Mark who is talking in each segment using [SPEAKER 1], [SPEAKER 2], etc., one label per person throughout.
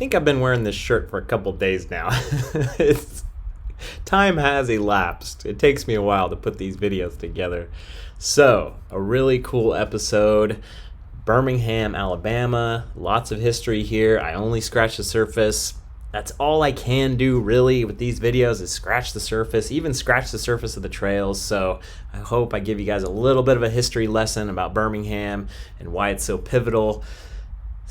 [SPEAKER 1] think I've been wearing this shirt for a couple days now. Time has elapsed. It takes me a while to put these videos together. So, a really cool episode. Birmingham, Alabama. Lots of history here. I only scratched the surface. That's all I can do really with these videos is scratch the surface, even scratch the surface of the trails. So I hope I give you guys a little bit of a history lesson about Birmingham and why it's so pivotal.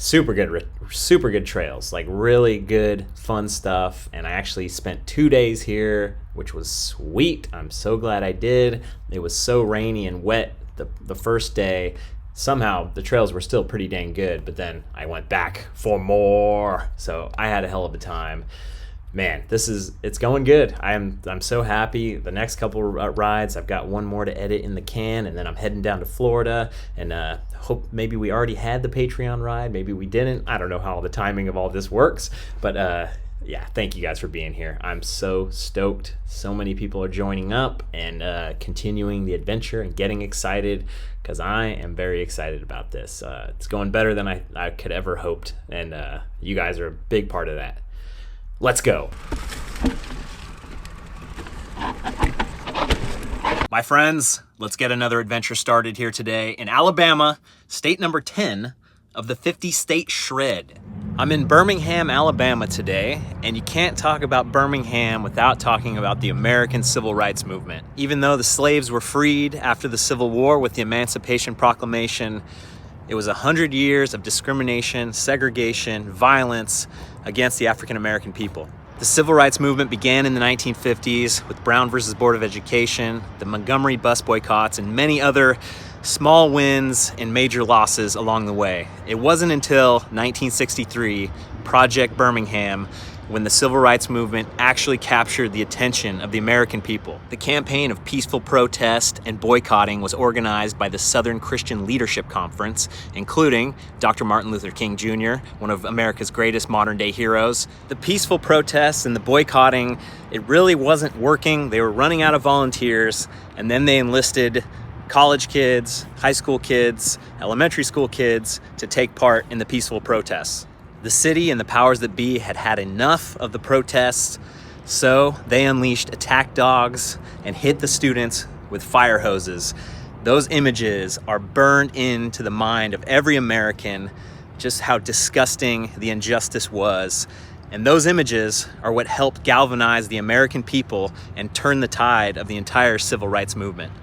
[SPEAKER 1] Super good trails, like really good, fun stuff. And I actually spent 2 days here, which was sweet. I'm so glad I did. It was so rainy and wet the first day. Somehow the trails were still pretty dang good, but then I went back for more. So I had a hell of a time. Man, it's going good. I'm so happy. The next couple rides, I've got one more to edit in the can, and then I'm heading down to Florida, and hope maybe we already had the Patreon ride. Maybe we didn't. I don't know how the timing of all this works, but yeah, thank you guys for being here. I'm so stoked. So many people are joining up and continuing the adventure and getting excited because I am very excited about this. It's going better than I could ever hoped, and you guys are a big part of that. Let's go. My friends, let's get another adventure started here today in Alabama, state number 10 of the 50-state shred. I'm in Birmingham, Alabama today, and you can't talk about Birmingham without talking about the American Civil Rights Movement. Even though the slaves were freed after the Civil War with the Emancipation Proclamation, it was 100 years of discrimination, segregation, violence against the African American people. The Civil Rights Movement began in the 1950s with Brown versus Board of Education, the Montgomery bus boycotts, and many other small wins and major losses along the way. It wasn't until 1963, Project Birmingham, when the Civil Rights Movement actually captured the attention of the American people. The campaign of peaceful protest and boycotting was organized by the Southern Christian Leadership Conference, including Dr. Martin Luther King Jr., one of America's greatest modern-day heroes. The peaceful protests and the boycotting, it really wasn't working. They were running out of volunteers, and then they enlisted college kids, high school kids, elementary school kids to take part in the peaceful protests. The city and the powers that be had had enough of the protests, so they unleashed attack dogs and hit the students with fire hoses. Those images are burned into the mind of every American, just how disgusting the injustice was. And those images are what helped galvanize the American people and turn the tide of the entire civil rights movement.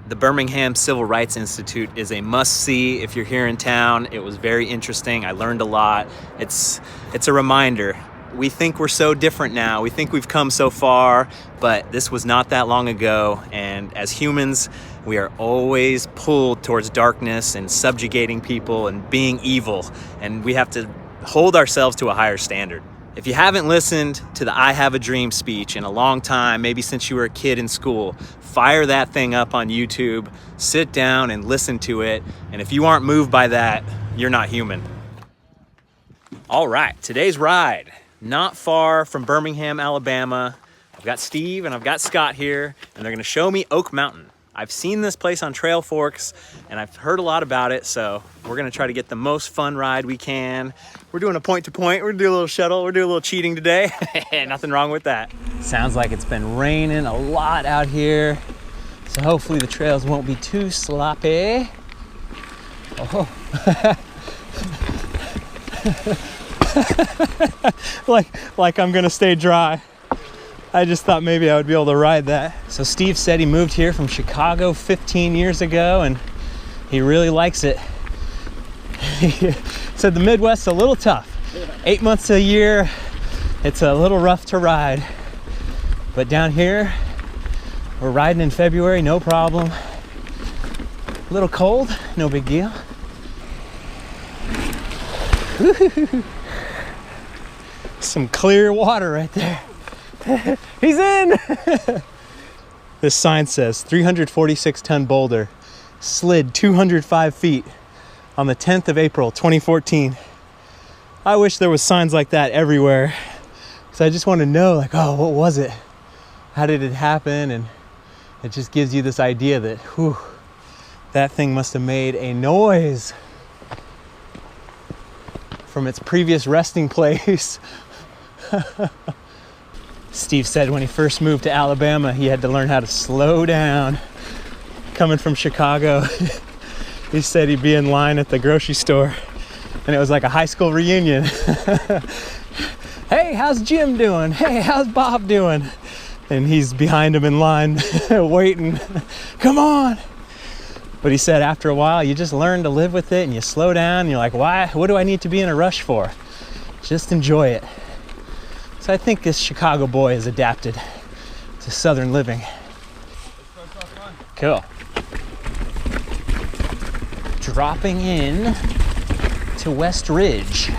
[SPEAKER 1] The Birmingham Civil Rights Institute is a must-see if you're here in town. It was very interesting. I learned a lot. It's a reminder. We think we're so different now. We think we've come so far, but this was not that long ago. And as humans, we are always pulled towards darkness and subjugating people and being evil. And we have to hold ourselves to a higher standard. If you haven't listened to the I Have a Dream speech in a long time, maybe since you were a kid in school, fire that thing up on YouTube, sit down and listen to it. And if you aren't moved by that, you're not human. All right, today's ride, not far from Birmingham, Alabama. I've got Steve and I've got Scott here, and they're gonna show me Oak Mountain. I've seen this place on Trail Forks and I've heard a lot about it, so we're gonna try to get the most fun ride we can. We're doing a point-to-point, we're gonna do a little shuttle, we're doing a little cheating today. Nothing wrong with that. Sounds like it's been raining a lot out here, so hopefully the trails won't be too sloppy. Oh. like I'm gonna stay dry. I just thought maybe I would be able to ride that. So Steve said he moved here from Chicago 15 years ago and he really likes it. He said the Midwest's a little tough. 8 months a year, it's a little rough to ride. But down here, we're riding in February, no problem. A little cold, no big deal. Some clear water right there. He's in! This sign says 346-ton boulder slid 205 feet on the 10th of April, 2014. I wish there was signs like that everywhere, because I just want to know, like, oh, what was it? How did it happen? And it just gives you this idea that, whew, that thing must have made a noise.
[SPEAKER 2] from its previous resting place. Steve said when he first moved to Alabama, he had to learn how to slow down. Coming from Chicago, he said he'd be in line at the grocery store and it was like a high school reunion. Hey, how's Jim doing? Hey, how's Bob doing? And he's behind him in line waiting. Come on. But he said after a while, you just learn to live with it and you slow down. And you're like, why? What do I need to be in a rush for? Just enjoy it. So I think this Chicago boy is adapted to Southern living. Cool. Dropping in to West Ridge.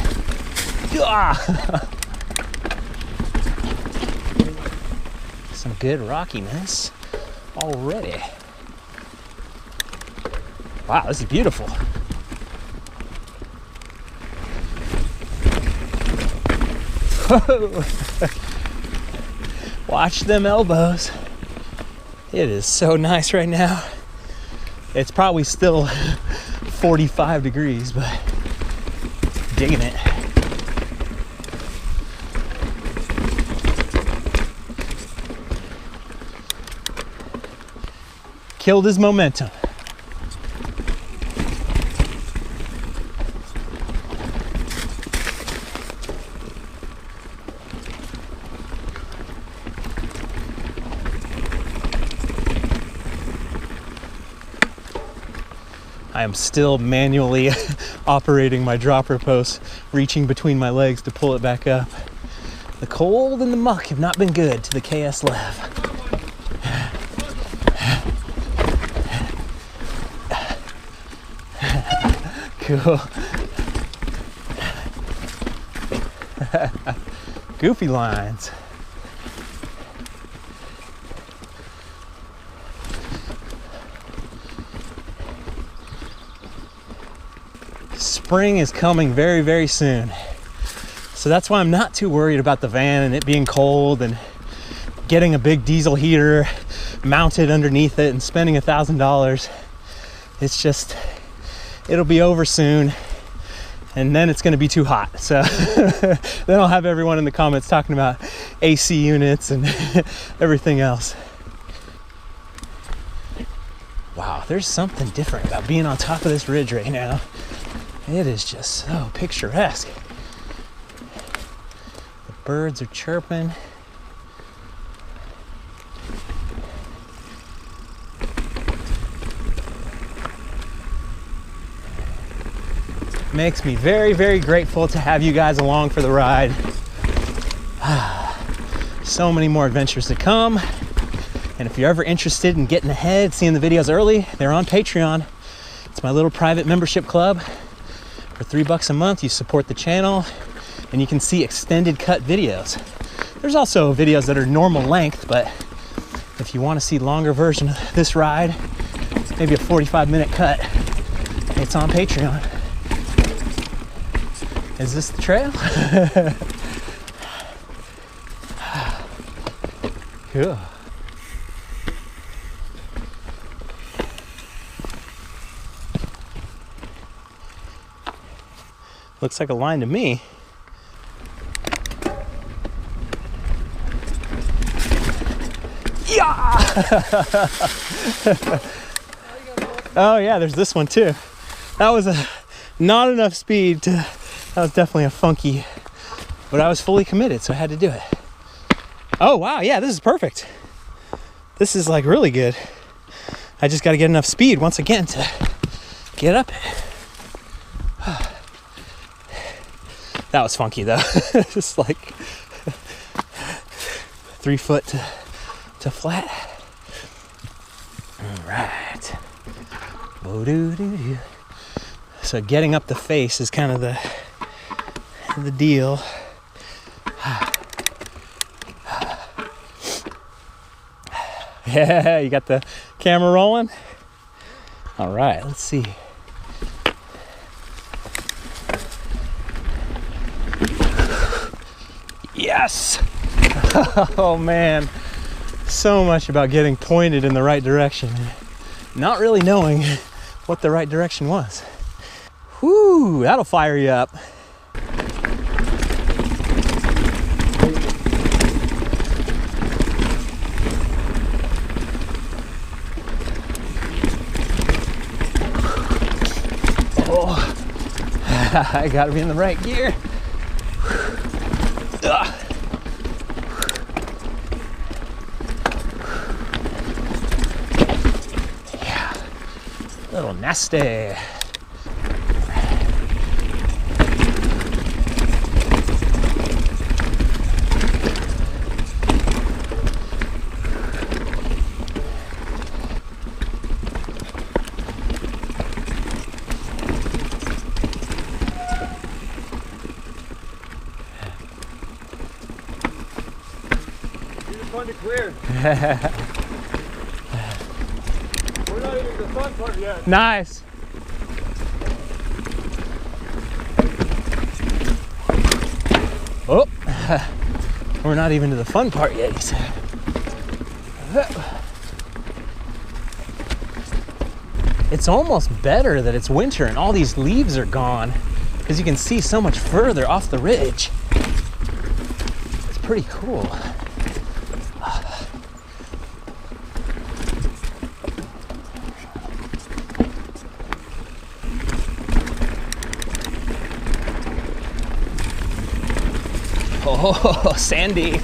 [SPEAKER 2] Some good rockiness already. Wow, this is beautiful. Whoa. Watch them elbows. It is so nice right now. It's probably still 45 degrees, but digging it. Killed his momentum. I am still manually operating my dropper post, reaching between my legs to pull it back up. The cold and the muck have not been good to the KS Lev. Cool. Goofy lines. Spring is coming very, very soon. So that's why I'm not too worried about the van and it being cold and getting a big diesel heater mounted underneath it and spending $1,000. It's just, it'll be over soon and then it's going to be too hot. So then I'll have everyone in the comments talking about AC units and everything else. Wow, there's something different about being on top of this ridge right now. It is just so picturesque. The birds are chirping. Makes me very, very grateful to have you guys along for the ride. So many more adventures to come. And if you're ever interested in getting ahead, seeing the videos early, they're on Patreon. It's my little private membership club. For $3 a month, you support the channel and you can see extended cut videos. There's also videos that are normal length, but if you want to see longer version of this ride, maybe a 45-minute cut, it's on Patreon. Is this the trail? Cool. Looks like a line to me. Yeah! Oh yeah, there's this one too. That was not enough speed to, that was definitely a funky, but I was fully committed, so I had to do it. Oh wow, yeah, this is perfect. This is like really good. I just got to get enough speed once again to get up it. That was funky though. Just like 3 foot to flat. All right. Bo-doo-doo-doo. So getting up the face is kind of the deal. Yeah, you got the camera rolling? All right, let's see. Yes! Oh man, so much about getting pointed in the right direction, not really knowing what the right direction was. Whew, that'll fire you up. I gotta be in the right gear. Yeah, a little nasty.
[SPEAKER 3] Fun to clear. We're not even the fun part yet.
[SPEAKER 2] Nice. Oh, we're not even to the fun part yet, he said. It's almost better that it's winter and all these leaves are gone, because you can see so much further off the ridge. It's pretty cool. Oh, sandy.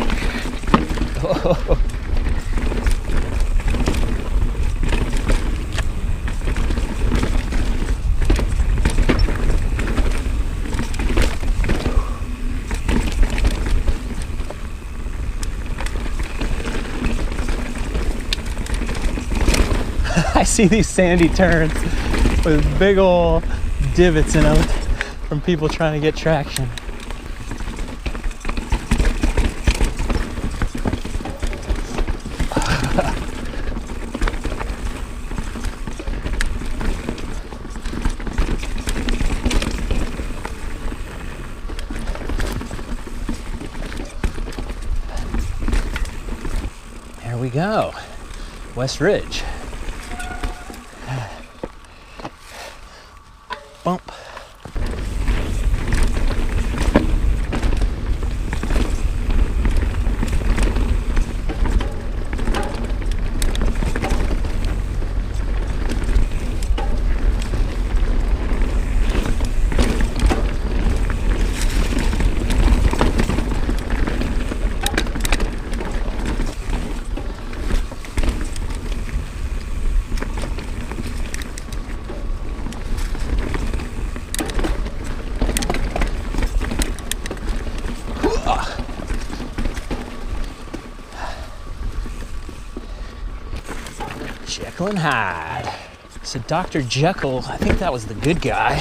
[SPEAKER 2] Oh. I see these sandy turns with big old divots in them from people trying to get traction. There we go, West Ridge. Bump. Jekyll and Hyde. So Dr. Jekyll, I think that was the good guy,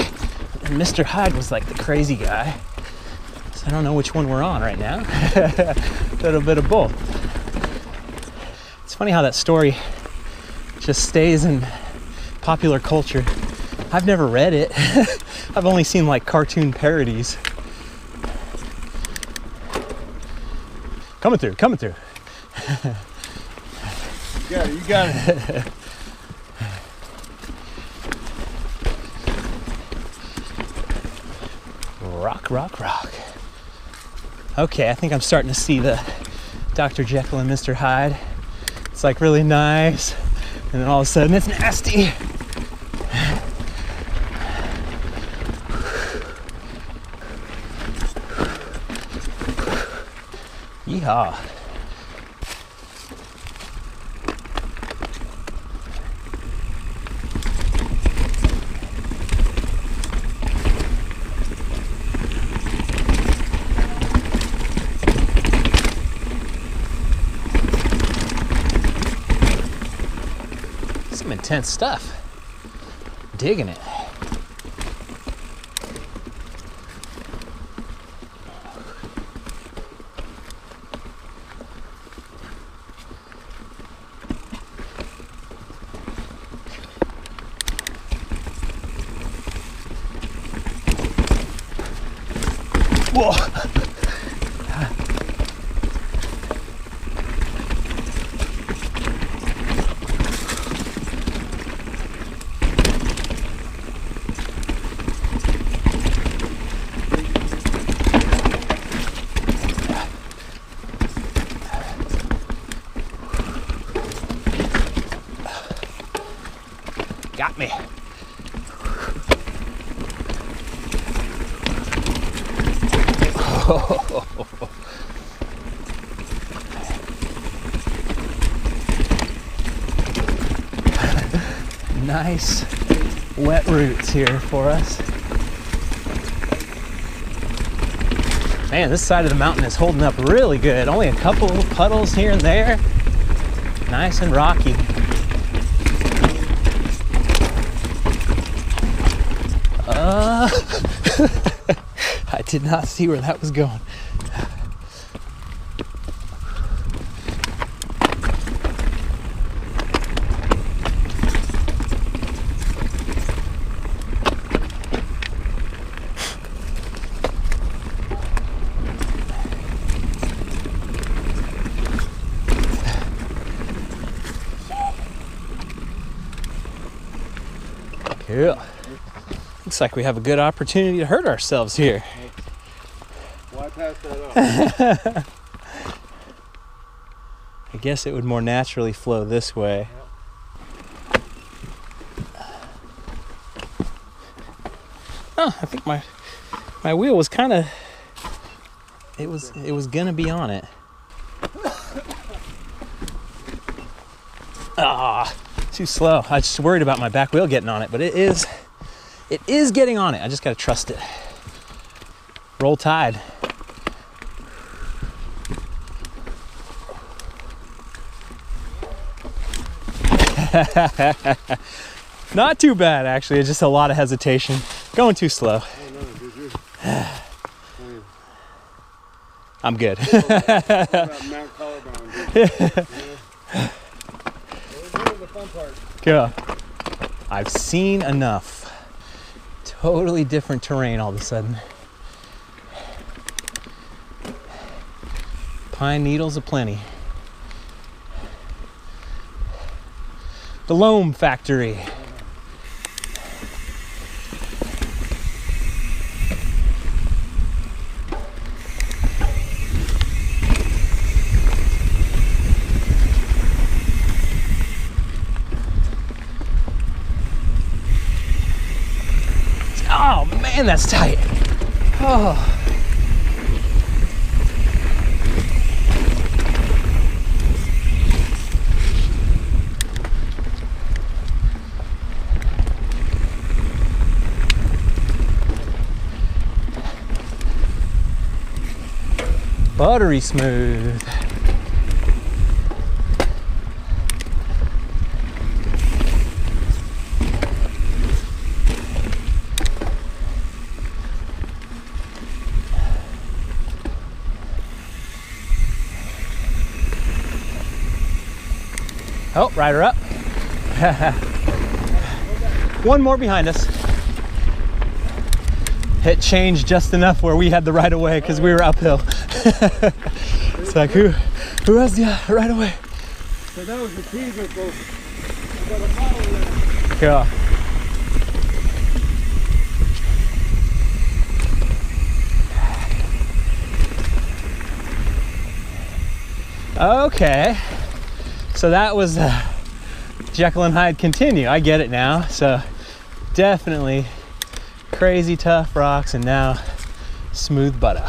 [SPEAKER 2] and Mr. Hyde was like the crazy guy. So I don't know which one we're on right now. A little bit of both. It's funny how that story just stays in popular culture. I've never read it. I've only seen like cartoon parodies. Coming through, coming through.
[SPEAKER 3] You got it.
[SPEAKER 2] Rock, rock, rock. Okay, I think I'm starting to see the Dr. Jekyll and Mr. Hyde. It's like really nice, and then all of a sudden it's nasty. Yeehaw. Some intense stuff. Digging it. Whoa. Got me. Nice wet roots here for us. Man, this side of the mountain is holding up really good. Only a couple puddles here and there. Nice and rocky. I did not see where that was going. Cool. Looks like we have a good opportunity to hurt ourselves here.
[SPEAKER 3] Why pass that up?
[SPEAKER 2] I guess it would more naturally flow this way. Oh, I think my wheel was kind of, it was gonna be on it. Ah, too slow. I was just worried about my back wheel getting on it, but it is getting on it. I just gotta trust it. Roll Tide. Not too bad, actually. It's just a lot of hesitation. Going too slow.
[SPEAKER 3] Oh, no, did you?
[SPEAKER 2] I'm good.
[SPEAKER 3] Mount Collarbone, dude. Well, the fun part.
[SPEAKER 2] Cool. I've seen enough. Totally different terrain all of a sudden. Pine needles aplenty. The Loam Factory. Oh man, that's tight. Oh. Buttery smooth. Oh, rider up. One more behind us. It changed just enough where we had the right of way because we were uphill. It's like, who has the right of way?
[SPEAKER 3] So that was the teaser, folks. We got a model there.
[SPEAKER 2] Cool. Okay, so that was Jekyll and Hyde continue. I get it now. So definitely crazy tough rocks and now smooth butter.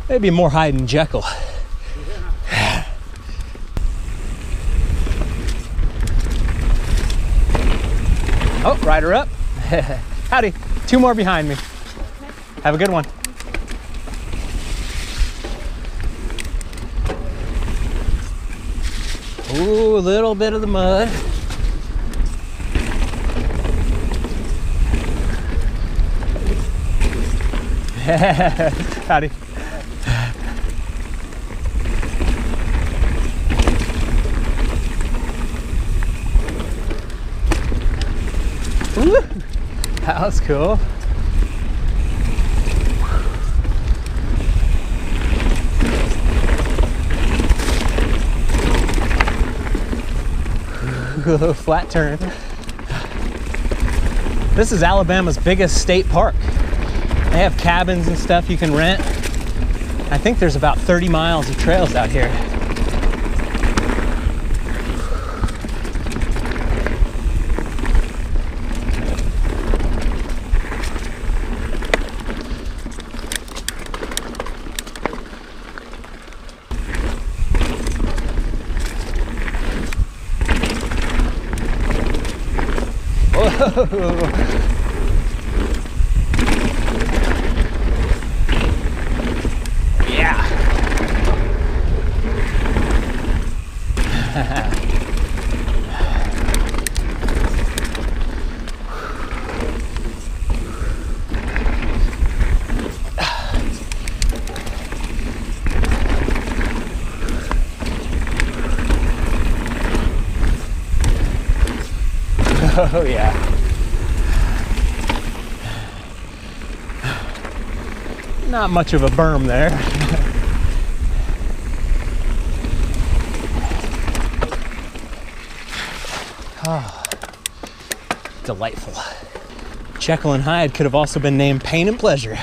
[SPEAKER 2] Maybe more Hyde and Jekyll. Yeah. Oh, rider up. Howdy. Two more behind me. Have a good one. Ooh, a little bit of the mud. Howdy. Ooh, that was cool. Flat turn. This is Alabama's biggest state park. They have cabins and stuff you can rent. I think there's about 30 miles of trails out here. Yeah. Oh yeah. Not much of a berm there. Oh, delightful. Jekyll and Hyde could have also been named Pain and Pleasure.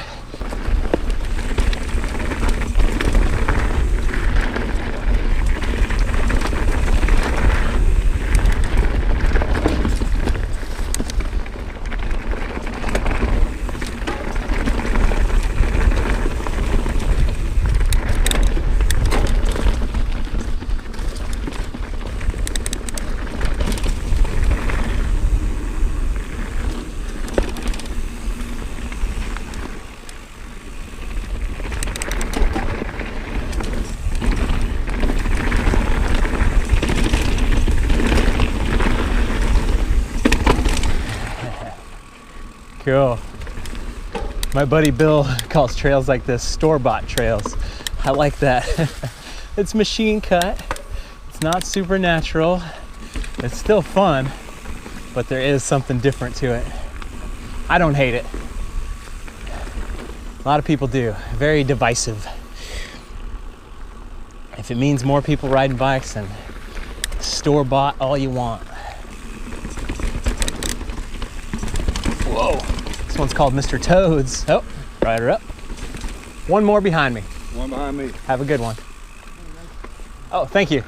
[SPEAKER 2] Cool. My buddy Bill calls trails like this store-bought trails. I like that. It's machine cut. It's not supernatural. It's still fun, but there is something different to it. I don't hate it. A lot of people do. Very divisive. If it means more people riding bikes, then store-bought all you want. Whoa. This one's called Mr. Toads. Oh, ride her up. One more behind me.
[SPEAKER 3] One behind me.
[SPEAKER 2] Have a good one. Oh, thank you.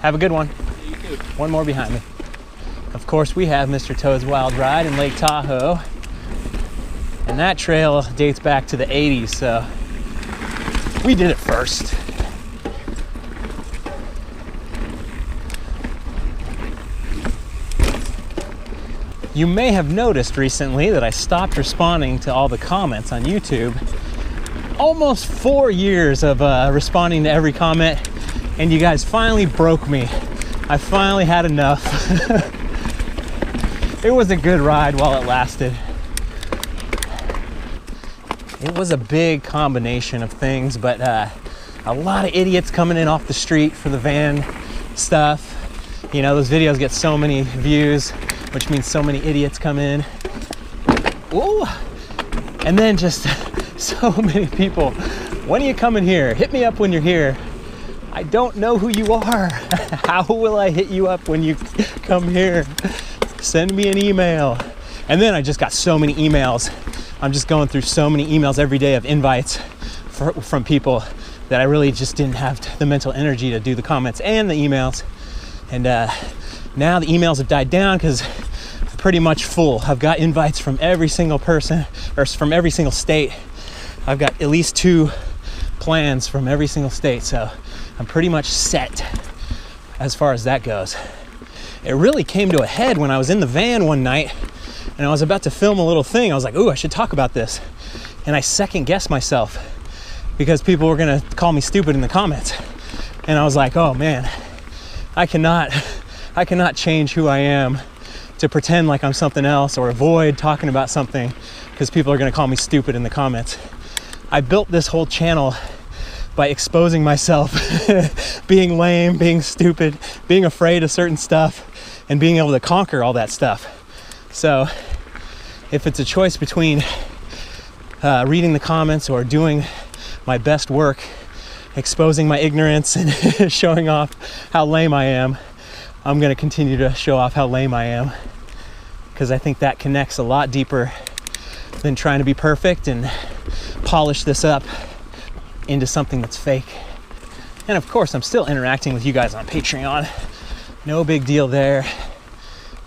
[SPEAKER 2] Have a good one.
[SPEAKER 3] You too.
[SPEAKER 2] One more behind me. Of course, we have Mr. Toad's Wild Ride in Lake Tahoe. And that trail dates back to the 80s, so we did it first. You may have noticed recently that I stopped responding to all the comments on YouTube. Almost 4 years of responding to every comment, and you guys finally broke me. I finally had enough. It was a good ride while it lasted. It was a big combination of things, but a lot of idiots coming in off the street for the van stuff. You know, those videos get so many views, which means so many idiots come in. Ooh. And then just so many people. When are you coming here? Hit me up when you're here. I don't know who you are. How will I hit you up when you come here? Send me an email. And then I just got so many emails. I'm just going through so many emails every day of invites from people that I really just didn't have the mental energy to do the comments and the emails. And now the emails have died down because I'm pretty much full. I've got invites from every single person, or from every single state. I've got at least 2 plans from every single state, so I'm pretty much set as far as that goes. It really came to a head when I was in the van one night and I was about to film a little thing. I was like, ooh, I should talk about this. And I second guessed myself because people were gonna call me stupid in the comments. And I was like, oh man, I cannot change who I am to pretend like I'm something else or avoid talking about something because people are gonna call me stupid in the comments. I built this whole channel by exposing myself, being lame, being stupid, being afraid of certain stuff, and being able to conquer all that stuff. So if it's a choice between reading the comments or doing my best work, exposing my ignorance and showing off how lame I am, I'm gonna continue to show off how lame I am, because I think that connects a lot deeper than trying to be perfect and polish this up into something that's fake. And of course, I'm still interacting with you guys on Patreon. No big deal there.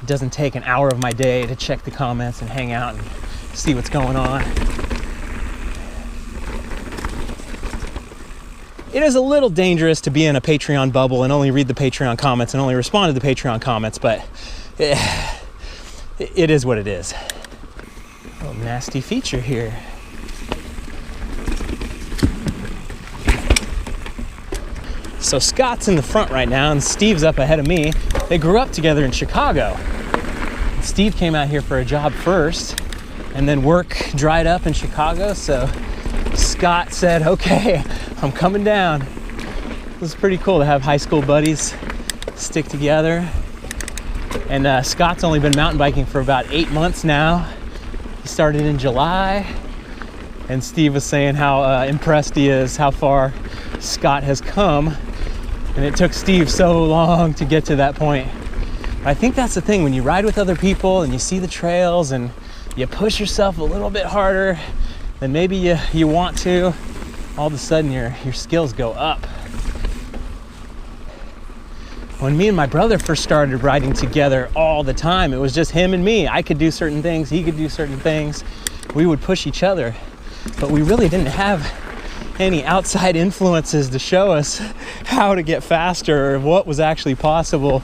[SPEAKER 2] It doesn't take an hour of my day to check the comments and hang out and see what's going on. It is a little dangerous to be in a Patreon bubble and only read the Patreon comments and only respond to the Patreon comments, but it is what it is. Oh, nasty feature here. So Scott's in the front right now and Steve's up ahead of me. They grew up together in Chicago. Steve came out here for a job first, and then work dried up in Chicago, so Scott said, okay, I'm coming down. It was pretty cool to have high school buddies stick together. And Scott's only been mountain biking for about 8 months now. He started in July, and Steve was saying how impressed he is, how far Scott has come. And it took Steve so long to get to that point. I think that's the thing, when you ride with other people and you see the trails and you push yourself a little bit harder than maybe you want to, all of a sudden your skills go up. When me and my brother first started riding together all the time, it was just him and me. I could do certain things, he could do certain things. We would push each other, but we really didn't have any outside influences to show us how to get faster or what was actually possible.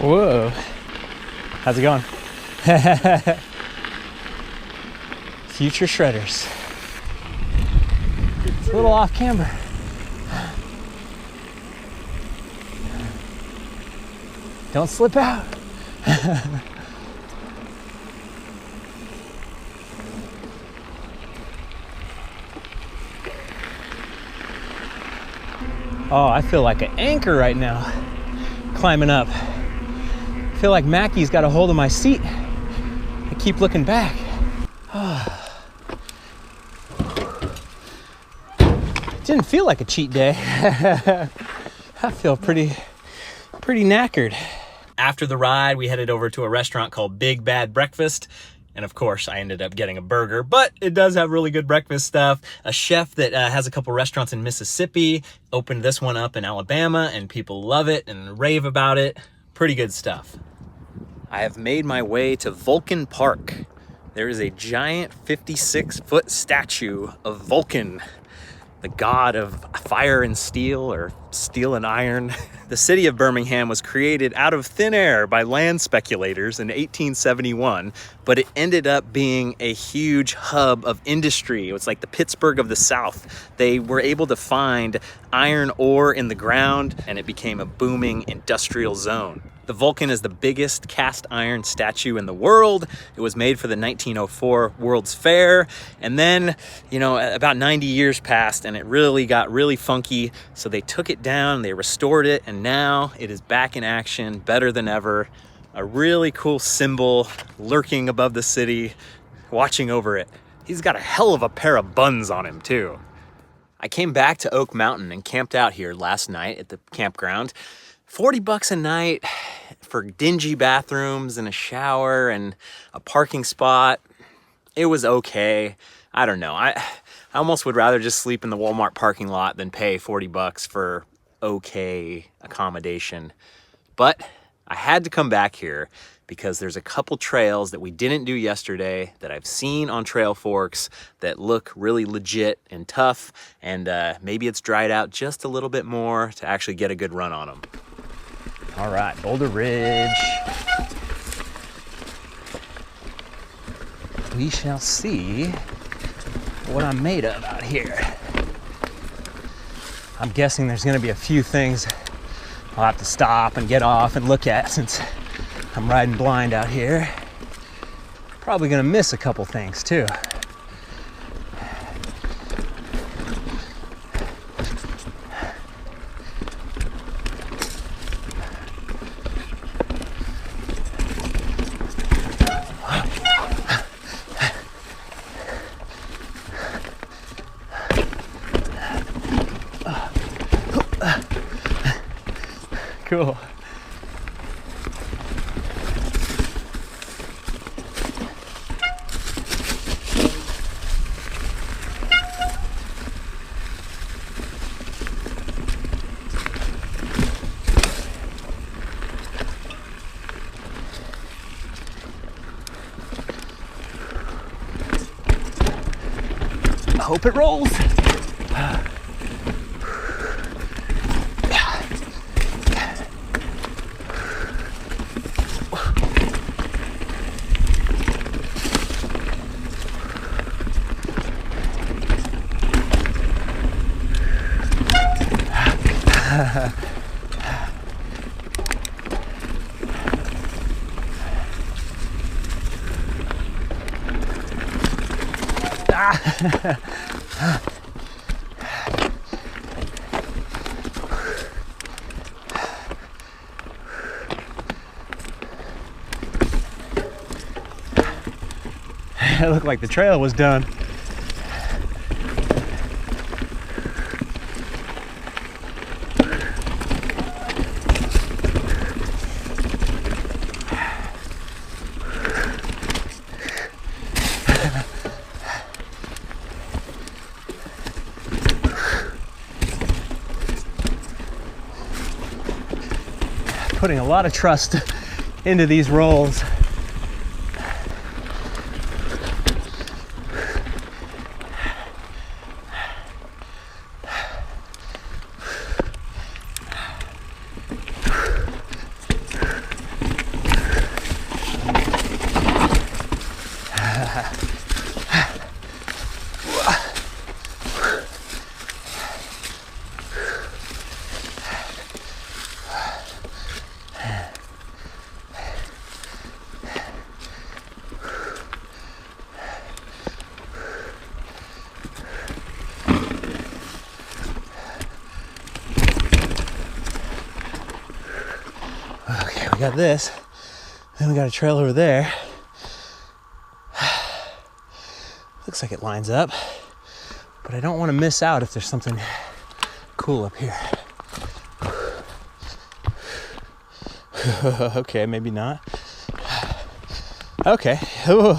[SPEAKER 2] Whoa, how's it going? Future shredders. It's a little off camber. Don't slip out. Oh, I feel like an anchor right now, climbing up. I feel like Mackie's got a hold of my seat. I keep looking back. Didn't feel like a cheat day. I feel pretty knackered.
[SPEAKER 1] After the ride, we headed over to a restaurant called Big Bad Breakfast. And of course, I ended up getting a burger, but it does have really good breakfast stuff. A chef that has a couple restaurants in Mississippi opened this one up in Alabama, and people love it and rave about it. Pretty good stuff. I have made my way to Vulcan Park. There is a giant 56-foot statue of Vulcan, the god of fire and steel, or steel and iron. The city of Birmingham was created out of thin air by land speculators in 1871, but it ended up being a huge hub of industry. It was like the Pittsburgh of the South. They were able to find iron ore in the ground, and it became a booming industrial zone. The Vulcan is the biggest cast iron statue in the world. It was made for the 1904 World's Fair. And then, about 90 years passed and it really got really funky. So they took it down, they restored it, and now it is back in action, better than ever. A really cool symbol lurking above the city, watching over it. He's got a hell of a pair of buns on him too. I came back to Oak Mountain and camped out here last night at the campground. $40 a night for dingy bathrooms and a shower and a parking spot. It was okay. I don't know. I almost would rather just sleep in the Walmart parking lot than pay $40 for okay accommodation. But I had to come back here because there's a couple trails that we didn't do yesterday that I've seen on Trail Forks that look really legit and tough, and maybe it's dried out just a little bit more to actually get a good run on them.
[SPEAKER 2] All right, Boulder Ridge. We shall see what I'm made of out here. I'm guessing there's gonna be a few things I'll have to stop and get off and look at since I'm riding blind out here. Probably gonna miss a couple things too. Cool. I hope it rolls. It looked like the trail was done. Putting a lot of trust into these rolls. Okay, we got this. Then we got a trail over there. Looks like it lines up, but I don't want to miss out if there's something cool up here. Okay, maybe not. Okay. Ooh.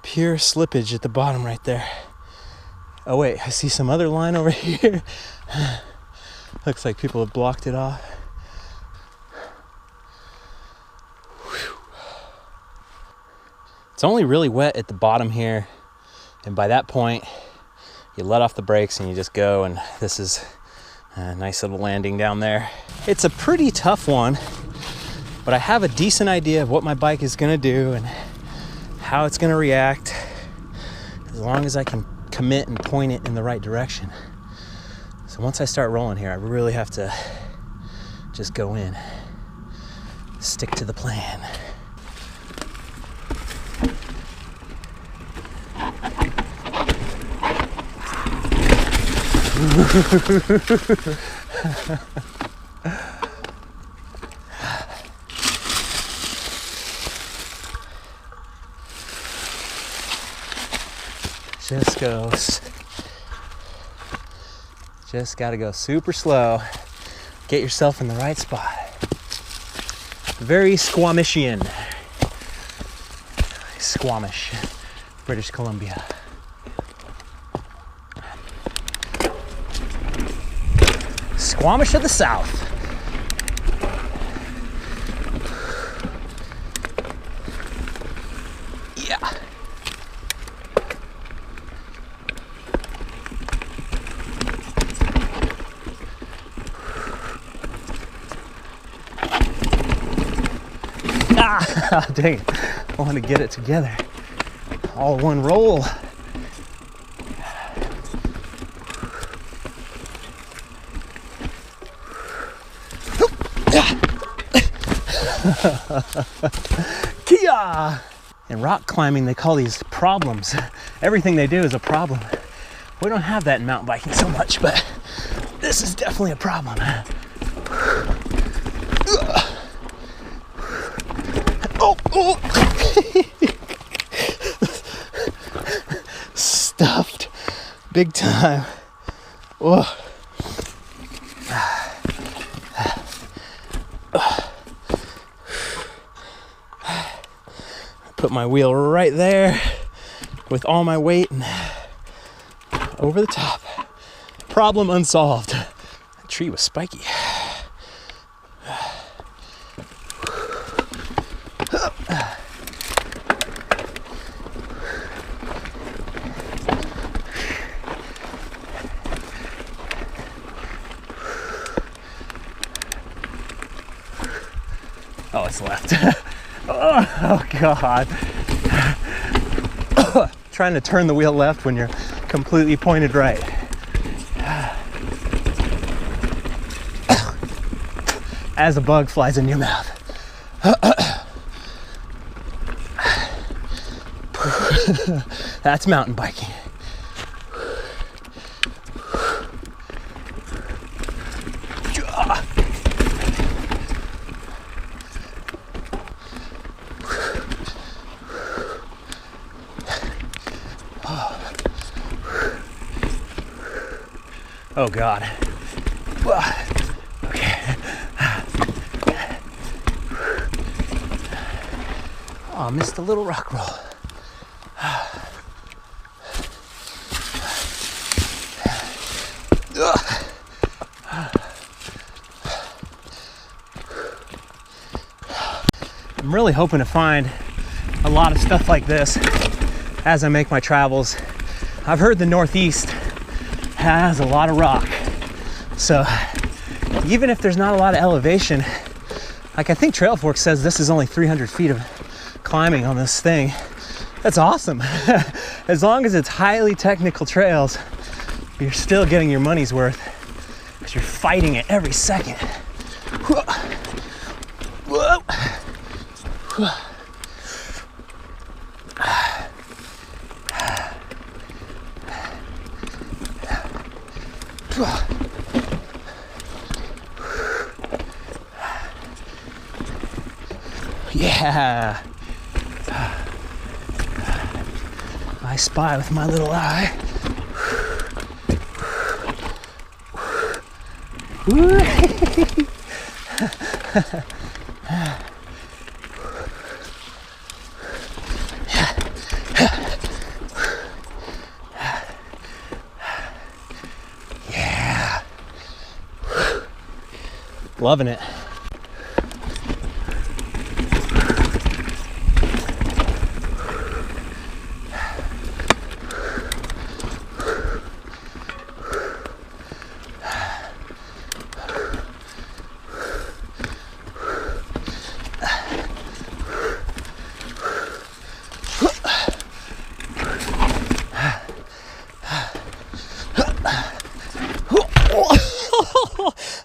[SPEAKER 2] Pure slippage at the bottom right there. Oh wait, I see some other line over here. Looks like people have blocked it off. Whew. It's only really wet at the bottom here, and by that point you let off the brakes and you just go, and this is a nice little landing down there. It's a pretty tough one, but I have a decent idea of what my bike is gonna do and how it's gonna react, as long as I can commit and point it in the right direction. So once I start rolling here, I really have to just go in, stick to the plan. Just gotta go super slow. Get yourself in the right spot. Very Squamishian. Squamish, British Columbia. Squamish of the South. Yeah. Ah, dang it. I want to get it together. All one roll. Kia! In rock climbing, they call these problems. Everything they do is a problem. We don't have that in mountain biking so much, but this is definitely a problem. Oh, oh. Stuffed big time. Whoa. Put my wheel right there with all my weight and over the top. Problem unsolved. That tree was spiky. Oh, it's left. Oh, God. Trying to turn the wheel left when you're completely pointed right. As a bug flies in your mouth. That's mountain biking. Oh God. Okay. Oh, I missed a little rock roll. I'm really hoping to find a lot of stuff like this as I make my travels. I've heard the Northeast has a lot of rock, so even if there's not a lot of elevation, like I think Trailfork says this is only 300 feet of climbing on this thing. That's awesome. As long as it's highly technical trails, you're still getting your money's worth because you're fighting it every second. Whoa. Whoa. Whoa. Yeah. I spy with my little eye. Yeah. Loving it.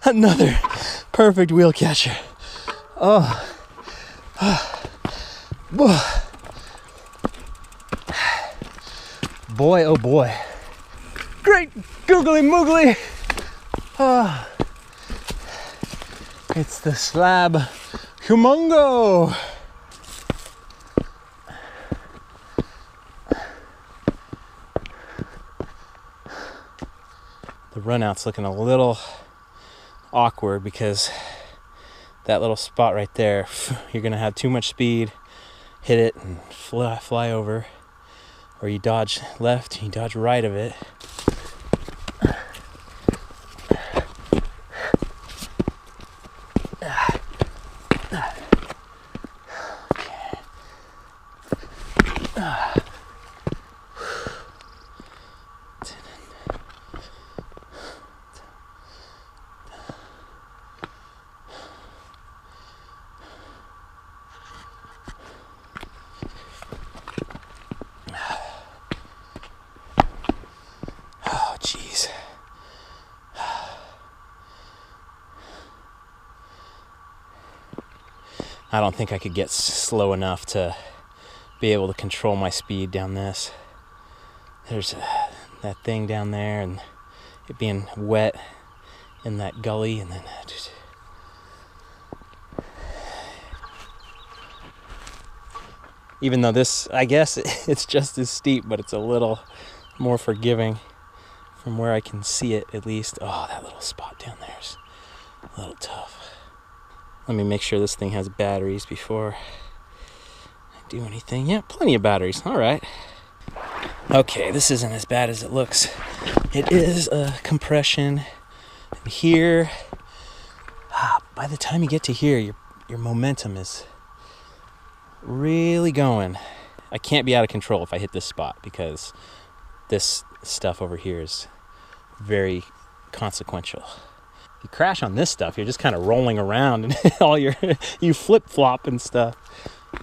[SPEAKER 2] Another perfect wheel catcher. Oh. Boy, oh boy. Great googly moogly. Oh. It's the slab humongo. The runout's looking a little awkward because that little spot right there, you're gonna have too much speed, hit it and fly over, or you dodge left, you dodge right of it. Jeez. I don't think I could get slow enough to be able to control my speed down this. There's that thing down there and it being wet in that gully, and then just... Even though this, I guess it's just as steep, but it's a little more forgiving from where I can see it, at least. Oh, that little spot down there is a little tough. Let me make sure this thing has batteries before I do anything. Yeah, plenty of batteries. All right. Okay, this isn't as bad as it looks. It is a compression here. By the time you get to here, your momentum is really going. I can't be out of control if I hit this spot because this stuff over here is very consequential. If you crash on this stuff, you're just kind of rolling around and you flip-flop and stuff.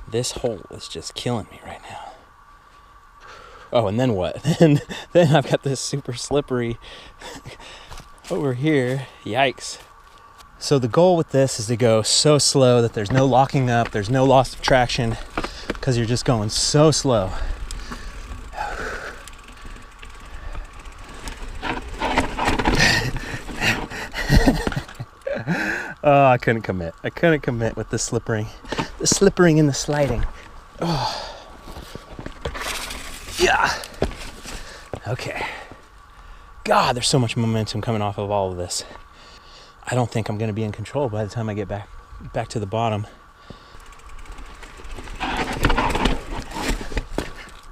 [SPEAKER 2] This hole is just killing me right now. Oh, and then what? then I've got this super slippery over here. Yikes. So the goal with this is to go so slow that there's no locking up, there's no loss of traction, because you're just going so slow. Oh, I couldn't commit. I couldn't commit with the slippering. The slippering and the sliding. Oh. Yeah. Okay. God, there's so much momentum coming off of all of this. I don't think I'm going to be in control by the time I get back to the bottom.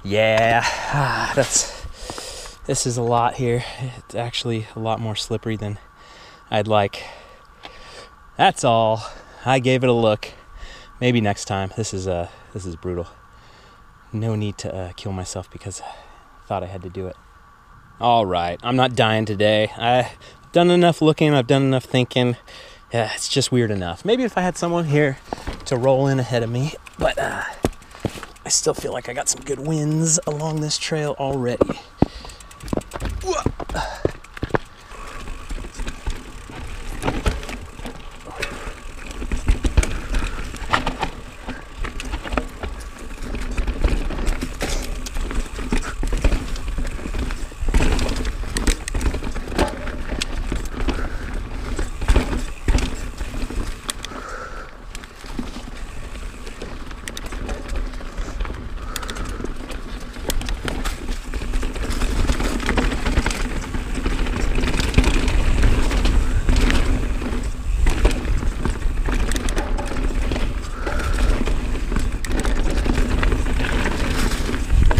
[SPEAKER 2] Yeah, this is a lot here. It's actually a lot more slippery than I'd like. That's all. I gave it a look. Maybe next time. This is brutal. No need to kill myself because I thought I had to do it. All right, I'm not dying today. I've done enough looking. I've done enough thinking. Yeah, it's just weird enough. Maybe if I had someone here to roll in ahead of me, but I still feel like I got some good wins along this trail already.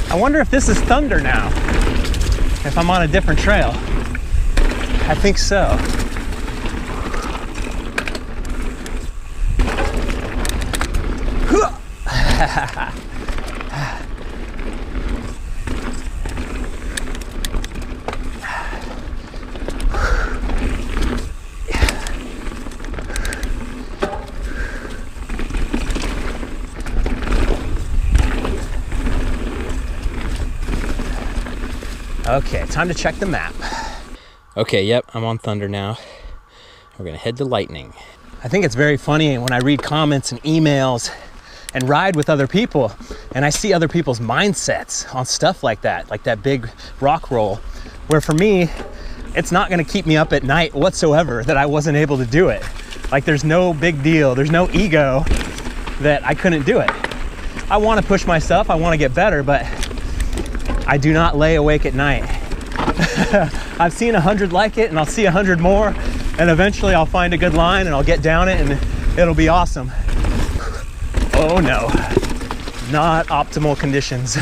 [SPEAKER 2] I wonder if this is thunder now, if I'm on a different trail. I think so. Okay, time to check the map. Okay, yep, I'm on thunder now. We're gonna head to lightning. I think it's very funny when I read comments and emails and ride with other people and I see other people's mindsets on stuff like that big rock roll, where for me, it's not gonna keep me up at night whatsoever that I wasn't able to do it. Like there's no big deal, there's no ego that I couldn't do it. I wanna push myself, I wanna get better, but I do not lay awake at night. I've seen 100 like it and I'll see 100 more and eventually I'll find a good line and I'll get down it and it'll be awesome. Oh no, not optimal conditions.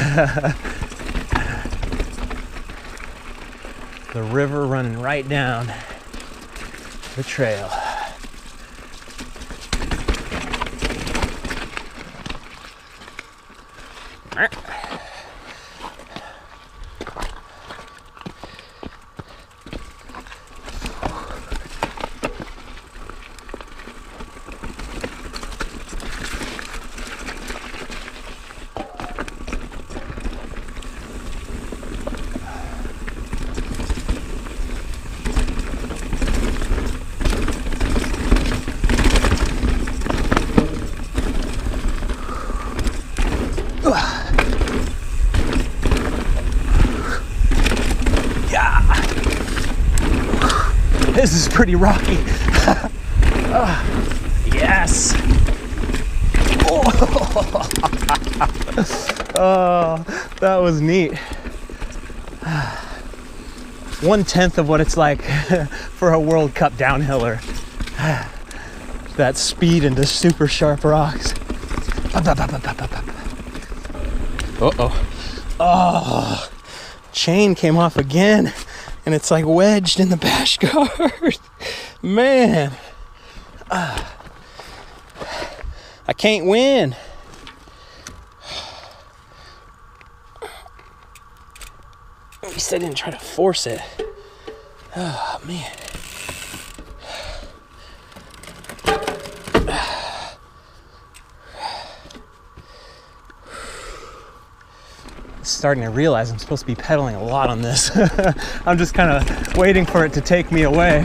[SPEAKER 2] The river running right down the trail. This is pretty rocky. Yes. Oh, that was neat. 1/10 of what it's like for a World Cup downhiller. That speed into super sharp rocks. Uh-oh. Oh, chain came off again, and it's like wedged in the bash guard. Man. I can't win. At least I didn't try to force it. Oh, man. Starting to realize I'm supposed to be pedaling a lot on this. I'm just kind of waiting for it to take me away.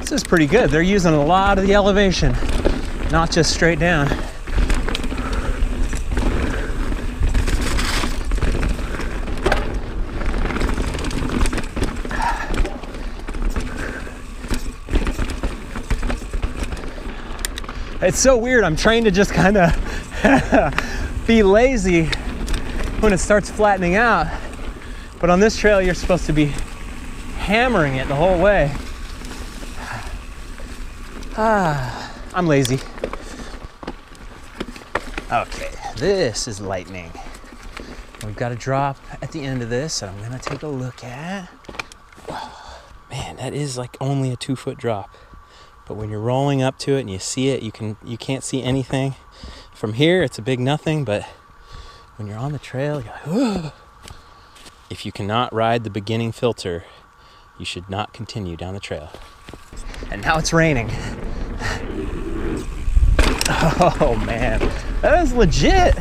[SPEAKER 2] This is pretty good. They're using a lot of the elevation, not just straight down. It's so weird. I'm trained to just kind of be lazy when it starts flattening out. But on this trail, you're supposed to be hammering it the whole way. I'm lazy. Okay, this is lightning. We've got a drop at the end of this that I'm gonna take a look at. Oh, man, that is like only a 2-foot drop. But when you're rolling up to it and you see it, you can't see anything. From here, it's a big nothing, but when you're on the trail, you're like, whoa. If you cannot ride the beginning filter, you should not continue down the trail. And now it's raining. Oh man, that is legit.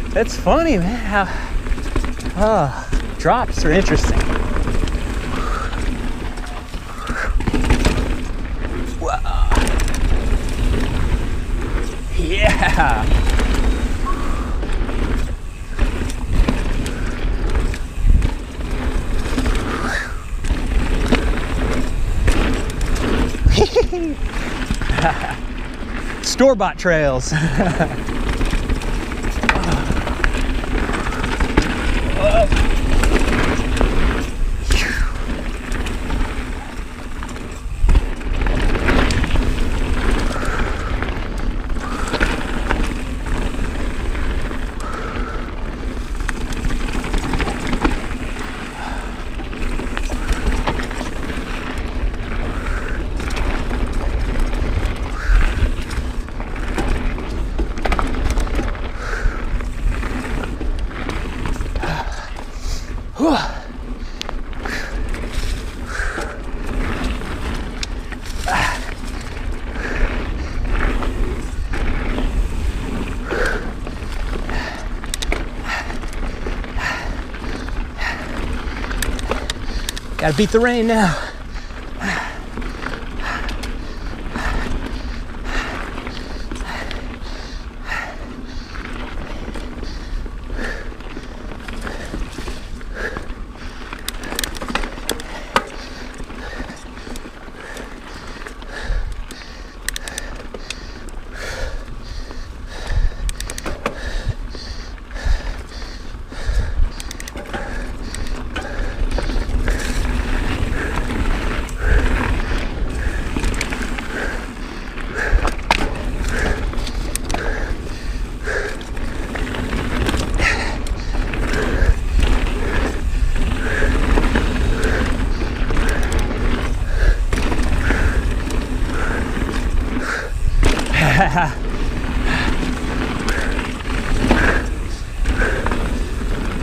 [SPEAKER 2] That's funny, man. Drops are interesting. Whoa. Yeah. Store-bought trails. Gotta beat the rain now.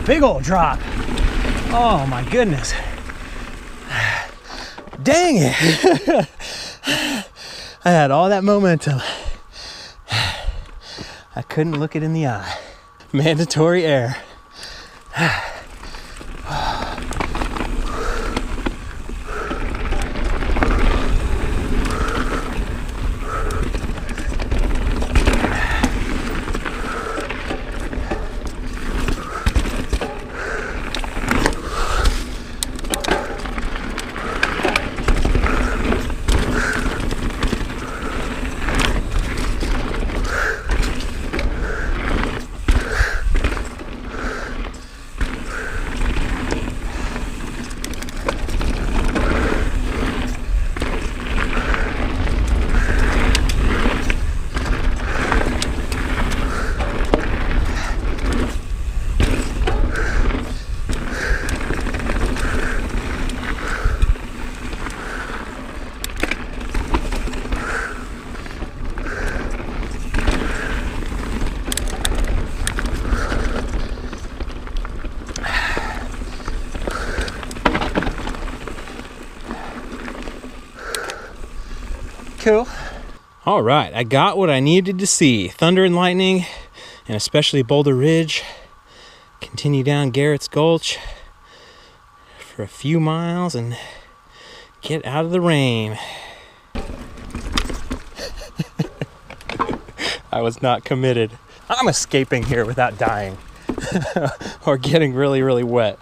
[SPEAKER 2] Big old drop. Oh my goodness. Dang it. I had all that momentum. I couldn't look it in the eye. Mandatory air. Cool. All right, I got what I needed to see. Thunder and lightning, and especially Boulder Ridge. Continue down Garrett's Gulch for a few miles and get out of the rain. I was not committed. I'm escaping here without dying or getting really, really wet.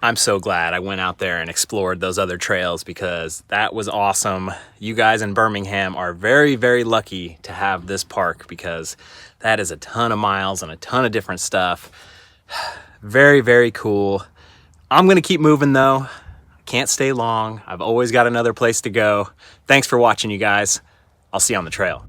[SPEAKER 1] I'm so glad I went out there and explored those other trails because that was awesome. You guys in Birmingham are very, very lucky to have this park because that is a ton of miles and a ton of different stuff. Very, very cool. I'm gonna keep moving though. Can't stay long. I've always got another place to go. Thanks for watching, you guys. I'll see you on the trail.